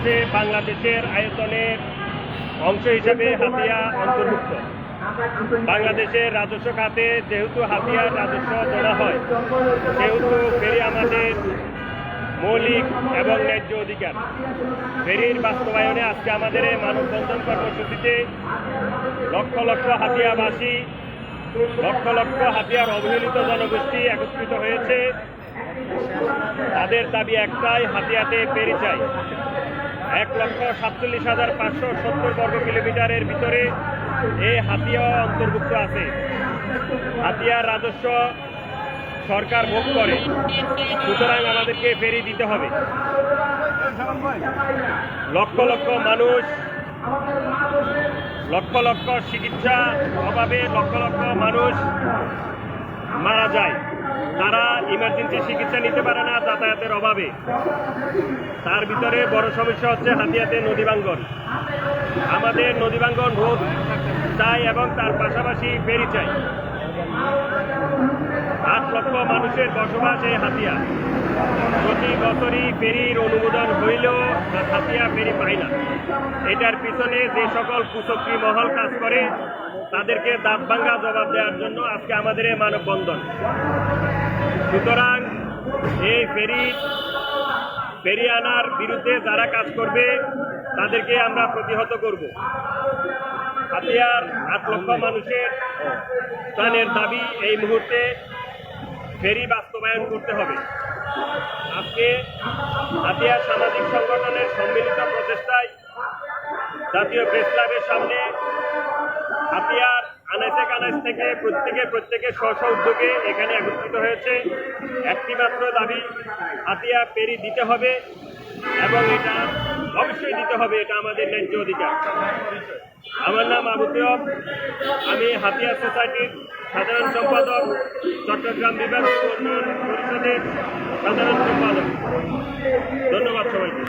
হচ্ছে বাংলাদেশের আয়তনের অংশ হিসেবে হাতিয়া অন্তর্ভুক্ত। বাংলাদেশের রাজস্ব খাতে যেহেতু হাতিয়ার রাজস্ব জমা হয়, সেহেতু ফেরি আমাদের মৌলিক এবং ন্যায্য অধিকার। ফেরির বাস্তবায়নে আজকে আমাদের এই মানববন্ধন কর্মসূচিতে লক্ষ লক্ষ হাতিয়াবাসী, লক্ষ লক্ষ হাতিয়ার অবহেলিত জনগোষ্ঠী একত্রিত হয়েছে। তাদের দাবি একটাই, হাতিয়াতে ফেরি চাই। 1,47,570 বর্গ কিলোমিটারের ভিতরে এই হাতিয়া অন্তর্ভুক্ত আছে। হাতিয়ার রাজস্ব সরকার ভোগ করে, সুতরাং আমাদেরকে ফেরি দিতে হবে। লক্ষ লক্ষ মানুষ, লক্ষ লক্ষ চিকিৎসা অভাবে লক্ষ লক্ষ মানুষ মারা যায়। তারা ইমার্জেন্সি চিকিৎসা নিতে পারে না যাতায়াতের অভাবে। তার ভিতরে বড় সমস্যা হচ্ছে হাতিয়াতে নদী ভাঙ্গন। আমাদের নদী ভাঙ্গন রোধ চাই এবং তার পাশাপাশি ফেরি চাই। 8 লক্ষ মানুষের বসবাস এই হাতিয়া। প্রতি বছরই ফেরির অনুমোদন হইলেও হাতিয়া ফেরি পায় না। এটার পিছনে যে সকল কুচক্রী মহল কাজ করে, তাদেরকে দাঁত ভাঙ্গা জবাব দেওয়ার জন্য আজকে আমাদের এই মানববন্ধন। সুতরাং এই ফেরি আনার বিরুদ্ধে যারা কাজ করবে, তাদেরকে আমরা প্রতিহত করব। হাতিয়ার 8 লক্ষ মানুষের প্রাণের দাবি এই মুহূর্তে ফেরি বাস্তবায়ন করতে হবে। আজকে হাতিয়ার সামাজিক সংগঠনের সম্মিলিত প্রচেষ্টায় জাতীয় প্রেস ক্লাবের সামনে হাতিয়ার আনাচে কানাচ থেকে প্রত্যেকে স্ব উদ্যোগে এখানে একত্রিত হয়েছে। একটি মাত্র দাবি, হাতিয়া ফেরি দিতে হবে এবং এটা অবশ্যই দিতে হবে। এটা আমাদের ন্যায্য অধিকার। আমার নাম আবু তৈয়ব, আমি হাতিয়া সোসাইটির সাধারণ সম্পাদক, চট্টগ্রাম বিভাগ উন্নয়ন পরিষদের সাধারণ সম্পাদক। ধন্যবাদ সবাইকে।